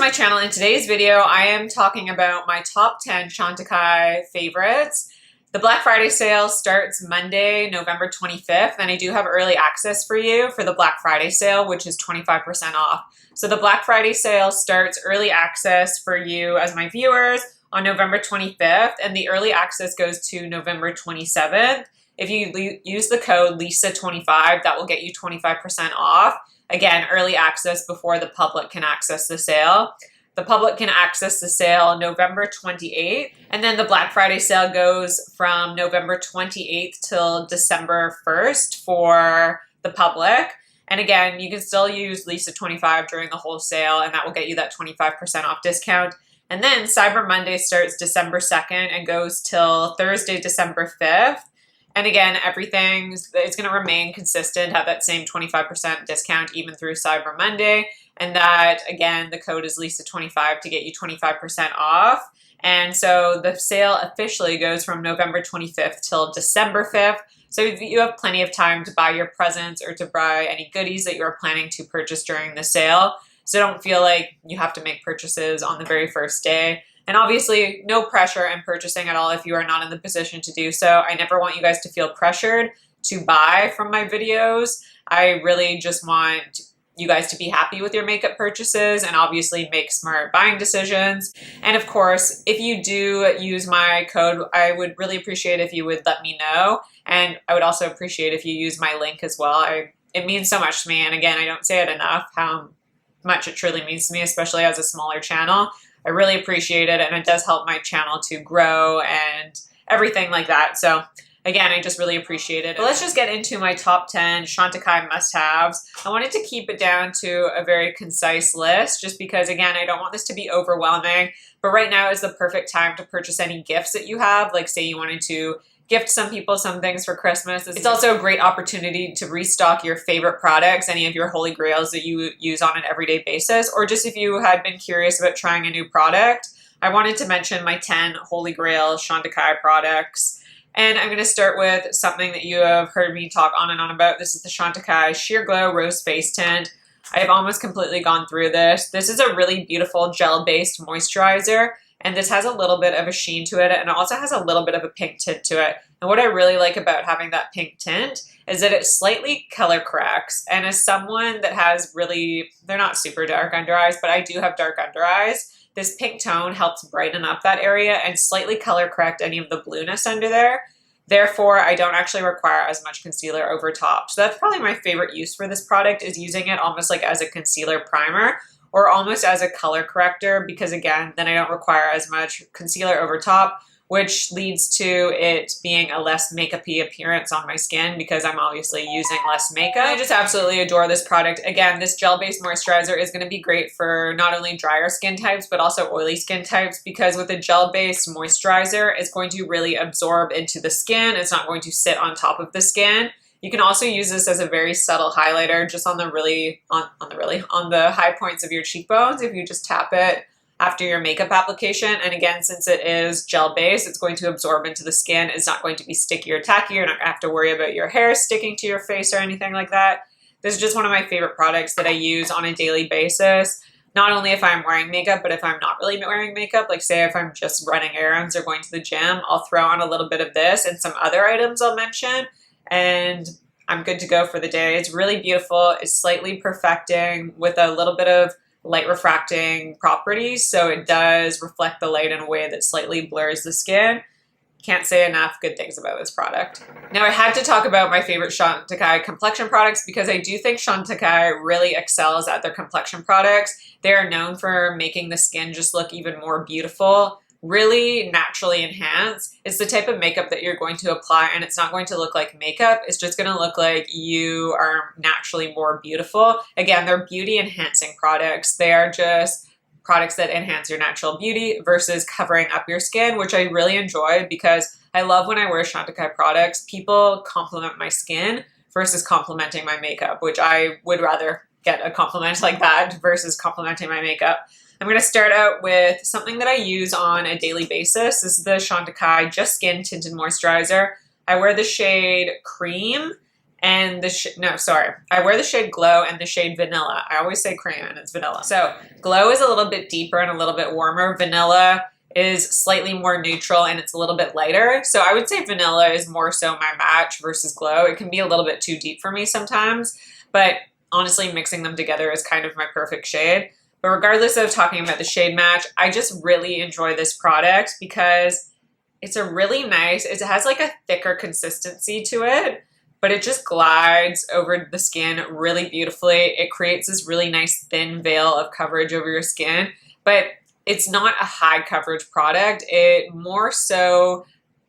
to my channel. In today's video, I am talking about my top 10 Chantecaille favorites. The Black Friday sale starts Monday, November 25th, and I do have early access for you for the Black Friday sale, which is 25% off. So the Black Friday sale starts early access for you as my viewers on November 25th, and the early access goes to November 27th. If you use the code LISA25, that will get you 25% off. Again, early access before the public can access the sale. The public can access the sale November 28th, and then the Black Friday sale goes from November 28th till December 1st for the public. And again, you can still use LISA25 during the whole sale, and that will get you that 25% off discount. And then Cyber Monday starts December 2nd and goes till Thursday, December 5th. And again, everything is going to remain consistent, have that same 25% discount even through Cyber Monday. And that, again, the code is LISA25 to get you 25% off. And so the sale officially goes from November 25th till December 5th. So you have plenty of time to buy your presents or to buy any goodies that you're planning to purchase during the sale. So don't feel like you have to make purchases on the very first day. And obviously, no pressure in purchasing at all if you are not in the position to do so. I never want you guys to feel pressured to buy from my videos. I really just want you guys to be happy with your makeup purchases and obviously make smart buying decisions. And of course, if you do use my code, I would really appreciate if you would let me know. And I would also appreciate if you use my link as well. It means so much to me. And again, I don't say it enough how much it truly means to me, especially as a smaller channel. I really appreciate it, and it does help my channel to grow and everything like that. So again, I just really appreciate it. But let's just get into my top 10 Chantecaille must-haves. I wanted to keep it down to a very concise list just because, again, I don't want this to be overwhelming. But right now is the perfect time to purchase any gifts that you have. Like say you wanted to gift some people some things for Christmas. It's also a great opportunity to restock your favorite products, any of your holy grails that you use on an everyday basis, or just if you had been curious about trying a new product. I wanted to mention my 10 holy grail Chantecaille products. And I'm going to start with something that you have heard me talk on and on about. This is the Chantecaille Sheer Glow Rose Face Tint. I have almost completely gone through this. This is a really beautiful gel-based moisturizer. And this has a little bit of a sheen to it, and it also has a little bit of a pink tint to it. And what I really like about having that pink tint is that it slightly color corrects. And as someone that has really, they're not super dark under eyes, but I do have dark under eyes, this pink tone helps brighten up that area and slightly color correct any of the blueness under there. Therefore, I don't actually require as much concealer over top. So that's probably my favorite use for this product, is using it almost like as a concealer primer, or almost as a color corrector, because again, then I don't require as much concealer over top, which leads to it being a less makeup-y appearance on my skin because I'm obviously using less makeup. I just absolutely adore this product. Again, this gel-based moisturizer is going to be great for not only drier skin types, but also oily skin types, because with a gel-based moisturizer, it's going to really absorb into the skin. It's not going to sit on top of the skin. You can also use this as a very subtle highlighter just on the high points of your cheekbones if you just tap it after your makeup application. And again, since it is gel-based, it's going to absorb into the skin. It's not going to be sticky or tacky. You're not going to have to worry about your hair sticking to your face or anything like that. This is just one of my favorite products that I use on a daily basis. Not only if I'm wearing makeup, but if I'm not really wearing makeup, like say if I'm just running errands or going to the gym, I'll throw on a little bit of this and some other items I'll mention, and I'm good to go for the day. It's really beautiful. It's slightly perfecting with a little bit of light refracting properties, so it does reflect the light in a way that slightly blurs the skin. Can't say enough good things about this product. Now I had to talk about my favorite Chantecaille complexion products because I do think Chantecaille really excels at their complexion products. They are known for making the skin just look even more beautiful, really naturally enhance. It's the type of makeup that you're going to apply and it's not going to look like makeup. It's just going to look like you are naturally more beautiful. Again, they're beauty enhancing products. They are just products that enhance your natural beauty versus covering up your skin, which I really enjoy because I love when I wear Chantecaille products, people compliment my skin versus complimenting my makeup, which I would rather get a compliment like that versus complimenting my makeup. I'm going to start out with something that I use on a daily basis. This is the Chantecaille Just Skin Tinted Moisturizer. I wear the shade Cream, And no, sorry. I wear the shade Glow and the shade Vanilla. I always say cream and it's vanilla. So Glow is a little bit deeper and a little bit warmer. Vanilla is slightly more neutral and it's a little bit lighter. So I would say Vanilla is more so my match versus Glow. It can be a little bit too deep for me sometimes, but honestly mixing them together is kind of my perfect shade. But regardless of talking about the shade match, I just really enjoy this product because it's a really nice, it has like a thicker consistency to it, but it just glides over the skin really beautifully. It creates this really nice thin veil of coverage over your skin, but it's not a high coverage product. It more so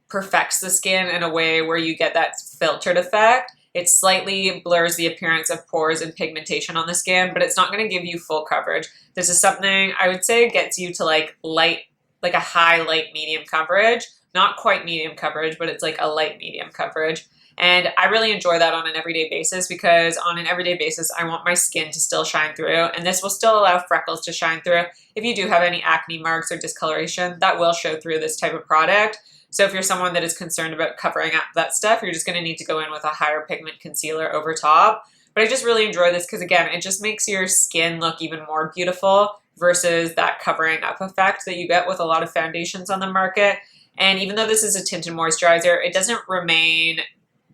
perfects the skin in a way where you get that filtered effect. It slightly blurs the appearance of pores and pigmentation on the skin, but it's not going to give you full coverage. This is something I would say gets you to like a high light medium coverage. Not quite medium coverage, but it's like a light medium coverage. And I really enjoy that on an everyday basis because on an everyday basis, I want my skin to still shine through. And this will still allow freckles to shine through. If you do have any acne marks or discoloration, that will show through this type of product. So if you're someone that is concerned about covering up that stuff, you're just going to need to go in with a higher pigment concealer over top. But I just really enjoy this because, again, it just makes your skin look even more beautiful versus that covering up effect that you get with a lot of foundations on the market. And even though this is a tinted moisturizer, it doesn't remain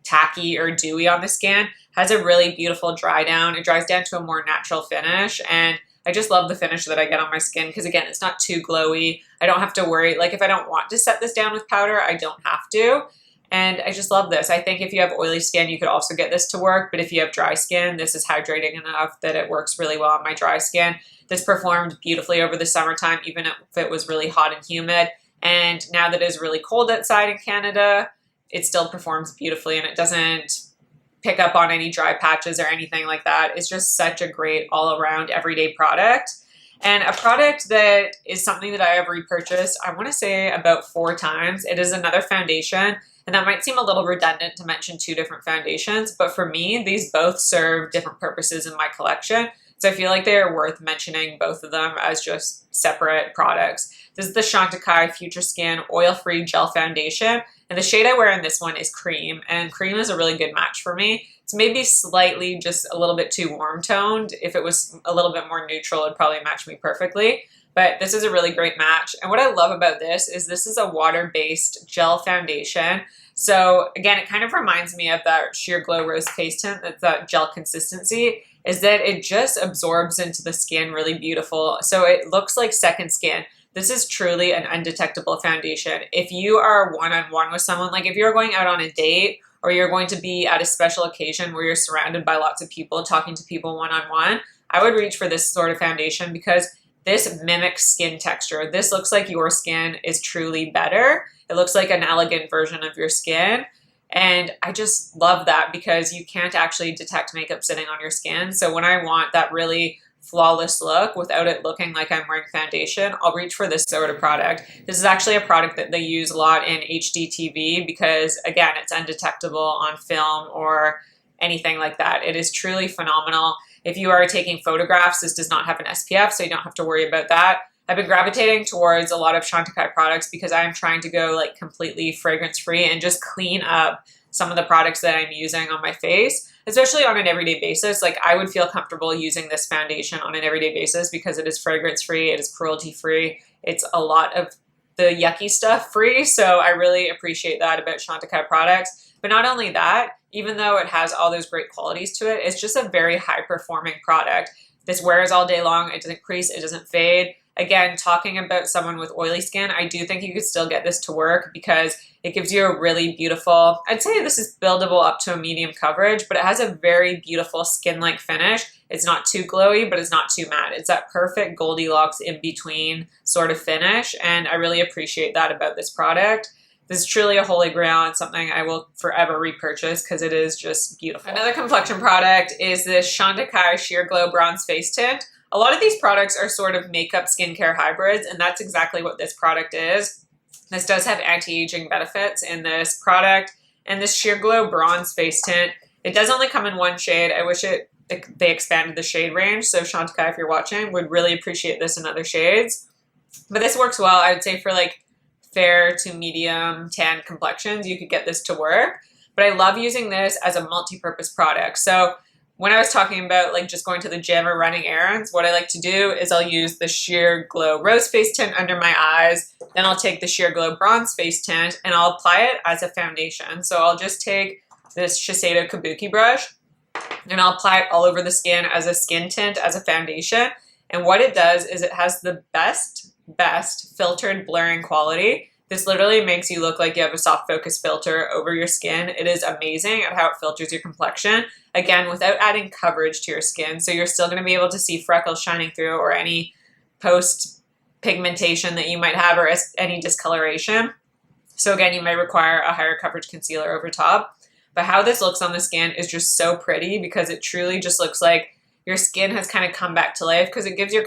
tacky or dewy on the skin. It has a really beautiful dry down. It dries down to a more natural finish. And I just love the finish that I get on my skin because, again, it's not too glowy. I don't have to worry. Like, if I don't want to set this down with powder, I don't have to. And I just love this. I think if you have oily skin, you could also get this to work. But if you have dry skin, this is hydrating enough that it works really well on my dry skin. This performed beautifully over the summertime, even if it was really hot and humid. And now that it is really cold outside in Canada, it still performs beautifully and it doesn't pick up on any dry patches or anything like that. It's just such a great all-around everyday product. And a product that is something that I have repurchased, I want to say about 4 times. It is another foundation, and that might seem a little redundant to mention 2 different foundations, but for me, these both serve different purposes in my collection. So I feel like they are worth mentioning both of them as just separate products. This is the Chantecaille Future Skin Oil-Free Gel Foundation. And the shade I wear in this one is Cream. And Cream is a really good match for me. It's maybe slightly just a little bit too warm toned. If it was a little bit more neutral, it'd probably match me perfectly. But this is a really great match. And what I love about this is a water-based gel foundation. So again, it kind of reminds me of that Sheer Glow Rose Face Tint, that's that gel consistency, is that it just absorbs into the skin really beautiful. So it looks like second skin. This is truly an undetectable foundation. If you are one-on-one with someone, like if you're going out on a date or you're going to be at a special occasion where you're surrounded by lots of people, talking to people one-on-one, I would reach for this sort of foundation because this mimics skin texture. This looks like your skin is truly better. It looks like an elegant version of your skin. And I just love that because you can't actually detect makeup sitting on your skin. So when I want that really flawless look without it looking like I'm wearing foundation, I'll reach for this sort of product. This is actually a product that they use a lot in HD TV because, again, it's undetectable on film or anything like that. It is truly phenomenal. If you are taking photographs, this does not have an SPF, so you don't have to worry about that. I've been gravitating towards a lot of Chantecaille products because I'm trying to go like completely fragrance-free and just clean up some of the products that I'm using on my face, especially on an everyday basis. Like, I would feel comfortable using this foundation on an everyday basis because it is fragrance-free, it is cruelty-free, it's a lot of the yucky stuff free, so I really appreciate that about Chantecaille products. But not only that, even though it has all those great qualities to it, it's just a very high-performing product. This wears all day long, it doesn't crease, it doesn't fade. Again, talking about someone with oily skin, I do think you could still get this to work because it gives you a really beautiful, I'd say this is buildable up to a medium coverage, but it has a very beautiful skin-like finish. It's not too glowy, but it's not too matte. It's that perfect Goldilocks in-between sort of finish, and I really appreciate that about this product. This is truly a holy grail and something I will forever repurchase because it is just beautiful. Another complexion product is this Chantecaille Sheer Glow Bronze Face Tint. A lot of these products are sort of makeup skincare hybrids, and that's exactly what this product is. This does have anti-aging benefits in this product, and this Sheer Glow Bronze Face Tint, it does only come in one shade. I wish they expanded the shade range, so Chantecaille, if you're watching, would really appreciate this in other shades. But this works well, I would say, for like fair to medium tan complexions, you could get this to work. but I love using this as a multi-purpose product. So when I was talking about like just going to the gym or running errands, what I like to do is I'll use the Sheer Glow Rose Face Tint under my eyes. Then I'll take the Sheer Glow Bronze Face Tint and I'll apply it as a foundation. So I'll just take this Shiseido Kabuki brush and I'll apply it all over the skin as a skin tint, as a foundation. And what it does is it has the best filtered blurring quality. This literally makes you look like you have a soft focus filter over your skin. It is amazing at how it filters your complexion. Again, without adding coverage to your skin. So you're still going to be able to see freckles shining through or any post pigmentation that you might have or any discoloration. So again, you might require a higher coverage concealer over top. But how this looks on the skin is just so pretty because it truly just looks like your skin has kind of come back to life because it gives your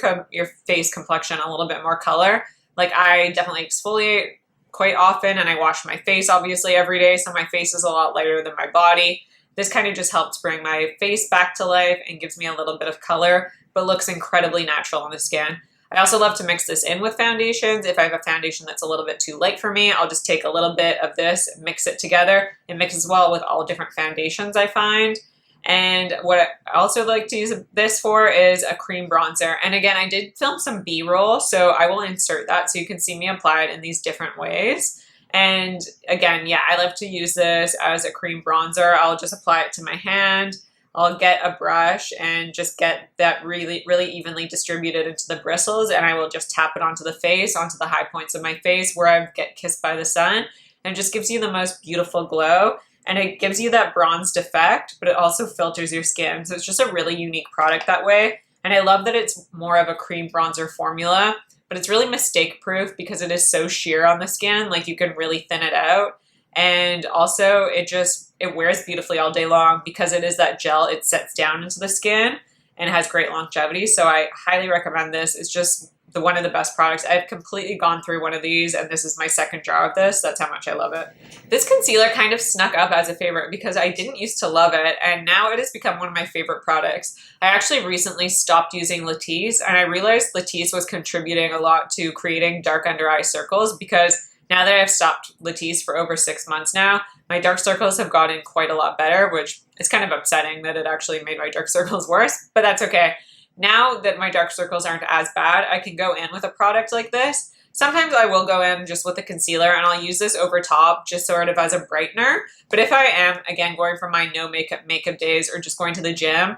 face complexion a little bit more color. Like I definitely exfoliate quite often and I wash my face obviously every day, so my face is a lot lighter than my body. This kind of just helps bring my face back to life and gives me a little bit of color, but looks incredibly natural on the skin. I also love to mix this in with foundations. If I have a foundation that's a little bit too light for me, I'll just take a little bit of this, mix it together. It mixes well with all different foundations I find. And what I also like to use this for is a cream bronzer. And again, I did film some B-roll, so I will insert that so you can see me apply it in these different ways. And again, yeah, I love to use this as a cream bronzer. I'll just apply it to my hand. I'll get a brush and just get that really, really evenly distributed into the bristles, and I will just tap it onto the face, onto the high points of my face where I get kissed by the sun, and it just gives you the most beautiful glow. And it gives you that bronzed effect, but it also filters your skin. So it's just a really unique product that way. And I love that it's more of a cream bronzer formula, but it's really mistake proof because it is so sheer on the skin. Like you can really thin it out. And also it wears beautifully all day long because it is that gel. It sets down into the skin and has great longevity. So I highly recommend this. It's just one of the best products. I've completely gone through one of these and this is my second jar of this. That's how much I love it. This concealer kind of snuck up as a favorite because I didn't used to love it and now it has become one of my favorite products. I actually recently stopped using Latisse and I realized Latisse was contributing a lot to creating dark under eye circles because now that I've stopped Latisse for over 6 months now, my dark circles have gotten quite a lot better, which is kind of upsetting that it actually made my dark circles worse, but that's okay. Now that my dark circles aren't as bad, I can go in with a product like this. Sometimes I will go in just with a concealer and I'll use this over top just sort of as a brightener. But if I am, again, going for my no makeup days or just going to the gym,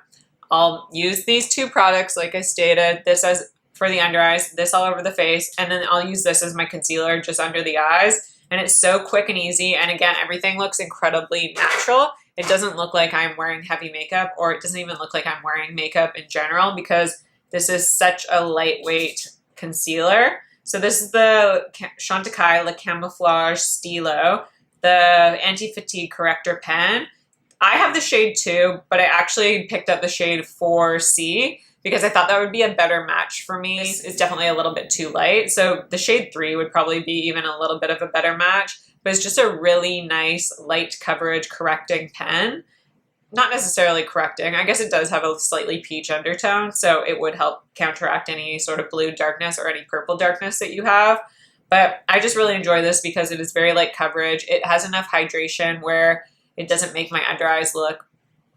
I'll use these two products like I stated, this as for the under eyes, this all over the face, and then I'll use this as my concealer just under the eyes. And it's so quick and easy. And again, everything looks incredibly natural. It doesn't look like I'm wearing heavy makeup, or it doesn't even look like I'm wearing makeup in general because this is such a lightweight concealer. So this is the Chantecaille Lip Camouflage Stylo, the Anti-Fatigue Corrector pen. I have the shade 2, but I actually picked up the shade 4C because I thought that would be a better match for me. It's definitely a little bit too light. So the shade 3 would probably be even a little bit of a better match. But it's just a really nice light coverage correcting pen. Not necessarily correcting. I guess it does have a slightly peach undertone, so it would help counteract any sort of blue darkness or any purple darkness that you have. But I just really enjoy this because it is very light coverage. It has enough hydration where it doesn't make my under eyes look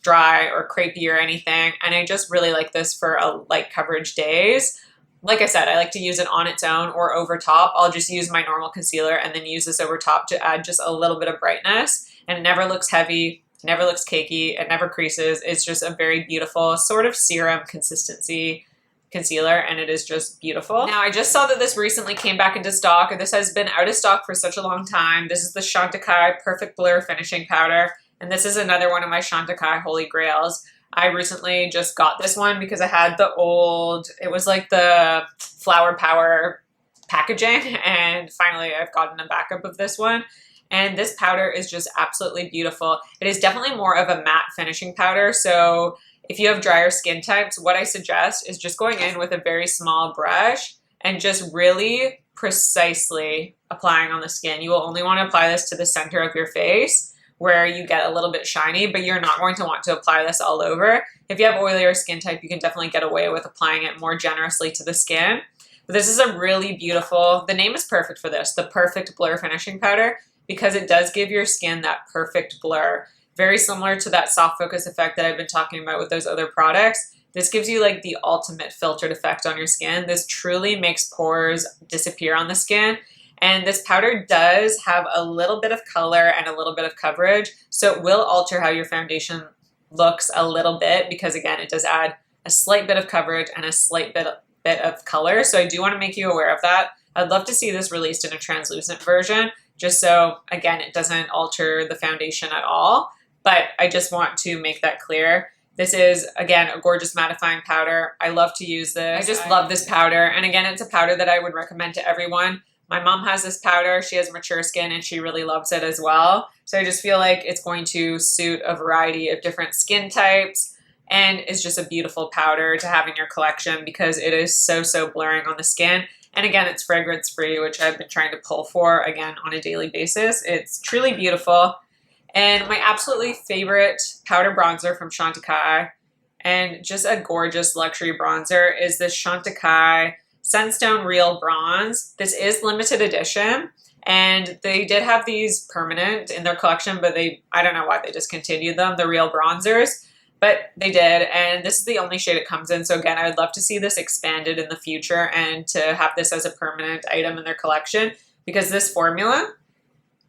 dry or crepey or anything. And I just really like this for a light coverage days. Like I said, I like to use it on its own or over top. I'll just use my normal concealer and then use this over top to add just a little bit of brightness. And it never looks heavy, never looks cakey, it never creases. It's just a very beautiful sort of serum consistency concealer, and it is just beautiful. Now, I just saw that this recently came back into stock, and this has been out of stock for such a long time. This is the Chantecaille Perfect Blur Finishing Powder, and this is another one of my Chantecaille Holy Grails. I recently just got this one because I had the old, it was like the Flower Power packaging, and finally I've gotten a backup of this one. And this powder is just absolutely beautiful. It is definitely more of a matte finishing powder, so if you have drier skin types, what I suggest is just going in with a very small brush and just really precisely applying on the skin. You will only want to apply this to the center of your face where you get a little bit shiny, but you're not going to want to apply this all over. If you have oilier skin type, you can definitely get away with applying it more generously to the skin. But this is a really beautiful, the name is perfect for this, the Perfect Blur Finishing Powder. because it does give your skin that perfect blur. Very similar to that soft focus effect that I've been talking about with those other products. This gives you like the ultimate filtered effect on your skin. This truly makes pores disappear on the skin. And this powder does have a little bit of color and a little bit of coverage. So it will alter how your foundation looks a little bit because again, it does add a slight bit of coverage and a slight bit of color. So I do want to make you aware of that. I'd love to see this released in a translucent version, just so again, it doesn't alter the foundation at all. But I just want to make that clear. This is, again, a gorgeous mattifying powder. I love to use this. I just love this powder. And again, it's a powder that I would recommend to everyone. My mom has this powder. She has mature skin and she really loves it as well. So I just feel like it's going to suit a variety of different skin types. And it's just a beautiful powder to have in your collection because it is so blurring on the skin. And again, it's fragrance free, which I've been trying to pull for, again, on a daily basis. It's truly beautiful. And my absolutely favorite powder bronzer from Chantecaille, and just a gorgeous luxury bronzer, is this Chantecaille Sunstone Real Bronze. This is limited edition, and they did have these permanent in their collection, but I don't know why they discontinued them, the real bronzers, but they did, and this is the only shade it comes in. So again, I would love to see this expanded in the future and to have this as a permanent item in their collection, because this formula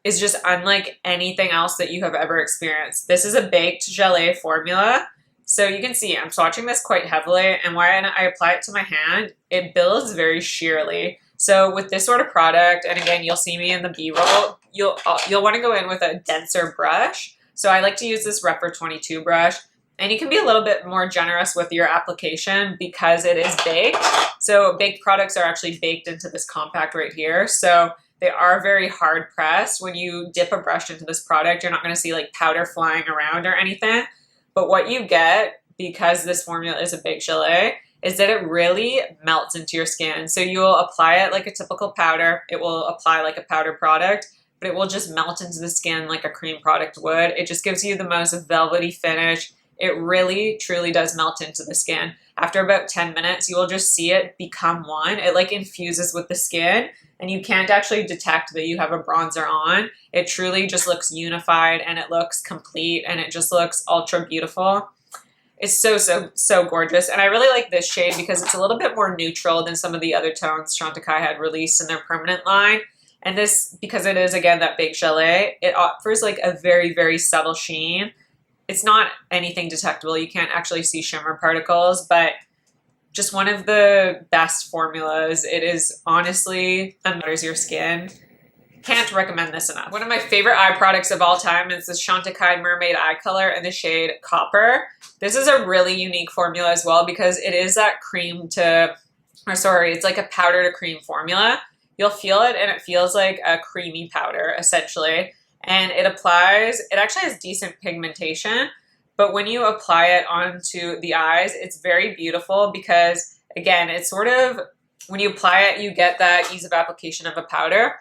is just unlike anything else that you have ever experienced. This is a baked gelée formula. So you can see I'm swatching this quite heavily, and when I apply it to my hand, it builds very sheerly. So with this sort of product, and again, you'll see me in the B-roll, you'll want to go in with a denser brush. So I like to use this Rephr 22 brush, and you can be a little bit more generous with your application because it is baked. So baked products are actually baked into this compact right here. So they are very hard pressed. When you dip a brush into this product, you're not going to see like powder flying around or anything. But what you get, because this formula is a baked gelée, is that it really melts into your skin. So you will apply it like a typical powder. It will apply like a powder product, but it will just melt into the skin like a cream product would. It just gives you the most velvety finish. It really, truly does melt into the skin. After about 10 minutes, you will just see it become one. It like infuses with the skin, and you can't actually detect that you have a bronzer on. It truly just looks unified, and it looks complete, and it just looks ultra beautiful. It's so gorgeous. And I really like this shade because it's a little bit more neutral than some of the other tones Chantecaille had released in their permanent line. And this, because it is, again, that baked gelée, it offers like a very subtle sheen. It's not anything detectable. You can't actually see shimmer particles, but just one of the best formulas. It is honestly, butters your skin. Can't recommend this enough. One of my favorite eye products of all time is this Chantecaille Mermaid eye color in the shade Copper. This is a really unique formula as well because it is that it's like a powder to cream formula. You'll feel it and it feels like a creamy powder essentially. And it actually has decent pigmentation, but when you apply it onto the eyes, it's very beautiful because, again, it's sort of, when you apply it, you get that ease of application of a powder,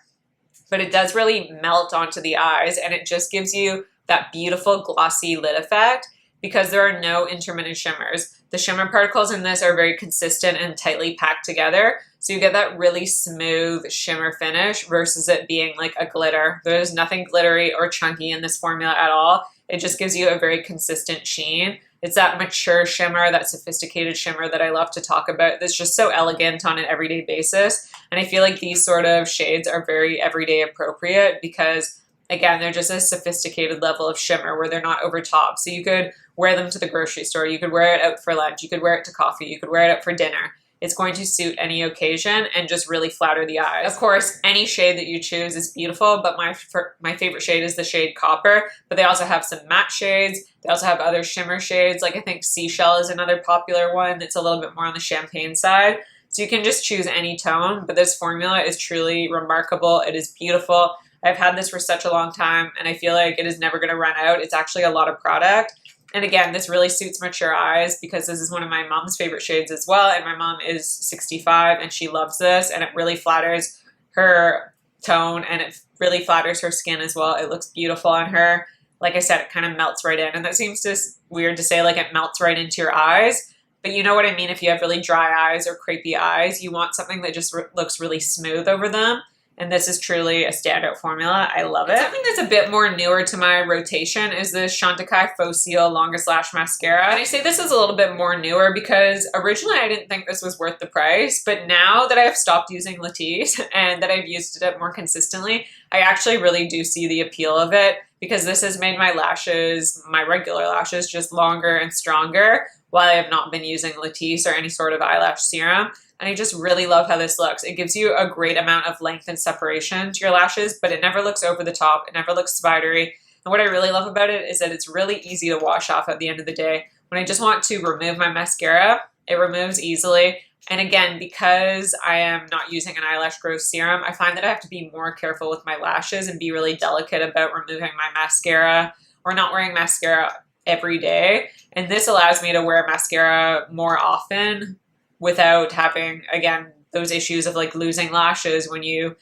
but it does really melt onto the eyes, and it just gives you that beautiful glossy lid effect because there are no intermittent shimmers. The shimmer particles in this are very consistent and tightly packed together. So you get that really smooth shimmer finish versus it being like a glitter. There's nothing glittery or chunky in this formula at all. It just gives you a very consistent sheen. It's that mature shimmer, that sophisticated shimmer that I love to talk about that's just so elegant on an everyday basis. And I feel like these sort of shades are very everyday appropriate because, again, they're just a sophisticated level of shimmer where they're not over top. So you could wear them to the grocery store. You could wear it out for lunch. You could wear it to coffee. You could wear it out for dinner. It's going to suit any occasion and just really flatter the eyes. Of course, any shade that you choose is beautiful, but my favorite shade is the shade Copper. But they also have some matte shades. They also have other shimmer shades. Like I think Seashell is another popular one that's a little bit more on the champagne side. So you can just choose any tone, but this formula is truly remarkable. It is beautiful. I've had this for such a long time, and I feel like it is never going to run out. It's actually a lot of product. And again, this really suits mature eyes because this is one of my mom's favorite shades as well. And my mom is 65 and she loves this, and it really flatters her tone and it really flatters her skin as well. It looks beautiful on her. Like I said, it kind of melts right in. And that seems just weird to say, like it melts right into your eyes. But you know what I mean? If you have really dry eyes or crepey eyes, you want something that just looks really smooth over them. And this is truly a standout formula. I love it. Something that's a bit more newer to my rotation is this Chantecaille Faux Cils Longest Lash Mascara. And I say this is a little bit more newer because originally I didn't think this was worth the price, but now that I have stopped using Latisse and that I've used it more consistently, I actually really do see the appeal of it because this has made my lashes, my regular lashes, just longer and stronger while I have not been using Latisse or any sort of eyelash serum. And I just really love how this looks. It gives you a great amount of length and separation to your lashes, but it never looks over the top. It never looks spidery. And what I really love about it is that it's really easy to wash off at the end of the day. When I just want to remove my mascara, it removes easily. And again, because I am not using an eyelash growth serum, I find that I have to be more careful with my lashes and be really delicate about removing my mascara or not wearing mascara every day. And this allows me to wear mascara more often without having, again, those issues of like losing lashes when you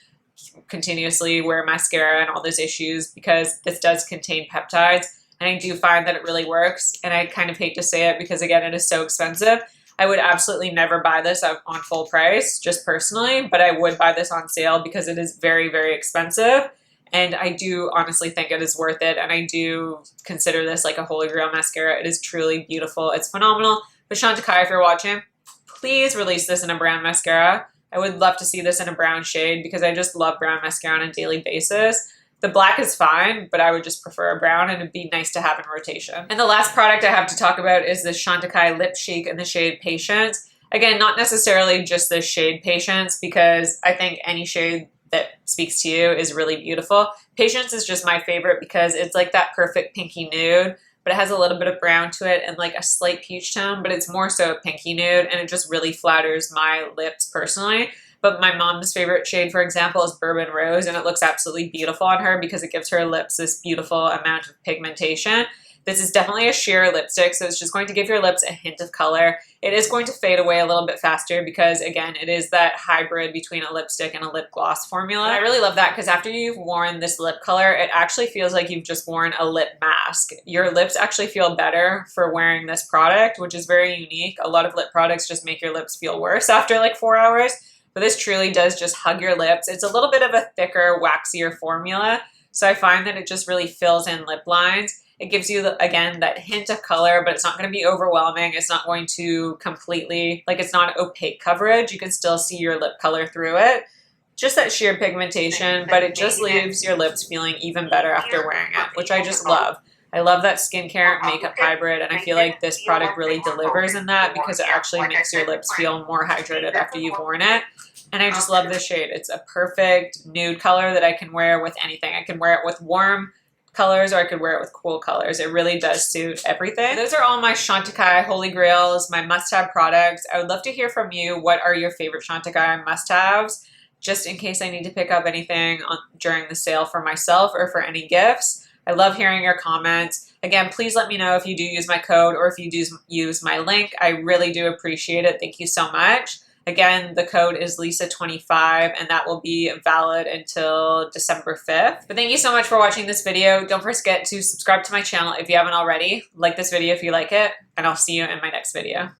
continuously wear mascara and all those issues, because this does contain peptides. And I do find that it really works. And I kind of hate to say it because, again, it is so expensive. I would absolutely never buy this on full price, just personally, but I would buy this on sale because it is very, very expensive. And I do honestly think it is worth it. And I do consider this like a holy grail mascara. It is truly beautiful. It's phenomenal. But Chantecaille, if you're watching, please release this in a brown mascara. I would love to see this in a brown shade because I just love brown mascara on a daily basis. The black is fine, but I would just prefer a brown, and it'd be nice to have in rotation. And the last product I have to talk about is this Chantecaille Lip Chic in the shade Patience. Again, not necessarily just the shade Patience, because I think any shade that speaks to you is really beautiful. Patience is just my favorite because it's like that perfect pinky nude, but it has a little bit of brown to it and like a slight peach tone, but it's more so a pinky nude, and it just really flatters my lips personally. But my mom's favorite shade, for example, is Bourbon Rose, and it looks absolutely beautiful on her because it gives her lips this beautiful amount of pigmentation. This is definitely a sheer lipstick, so it's just going to give your lips a hint of color. It is going to fade away a little bit faster because, again, it is that hybrid between a lipstick and a lip gloss formula. And I really love that because after you've worn this lip color, it actually feels like you've just worn a lip mask. Your lips actually feel better for wearing this product, which is very unique. A lot of lip products just make your lips feel worse after like 4 hours, but this truly does just hug your lips. It's a little bit of a thicker, waxier formula, so I find that it just really fills in lip lines. It gives you, again, that hint of color, but it's not going to be overwhelming. It's not going to completely, like, it's not opaque coverage. You can still see your lip color through it. Just that sheer pigmentation, but it just leaves your lips feeling even better after wearing it, which I just love. I love that skincare makeup hybrid, and I feel like this product really delivers in that because it actually makes your lips feel more hydrated after you've worn it. And I just love this shade. It's a perfect nude color that I can wear with anything. I can wear it with warm colors, or I could wear it with cool colors. It really does suit everything. Those are all my Chantecaille Holy Grails, my must-have products. I would love to hear from you. What are your favorite Chantecaille must-haves? Just in case I need to pick up anything during the sale for myself or for any gifts. I love hearing your comments. Again, please let me know if you do use my code or if you do use my link. I really do appreciate it. Thank you so much. Again, the code is Lisa25, and that will be valid until December 5th. But thank you so much for watching this video. Don't forget to subscribe to my channel if you haven't already. Like this video if you like it, and I'll see you in my next video.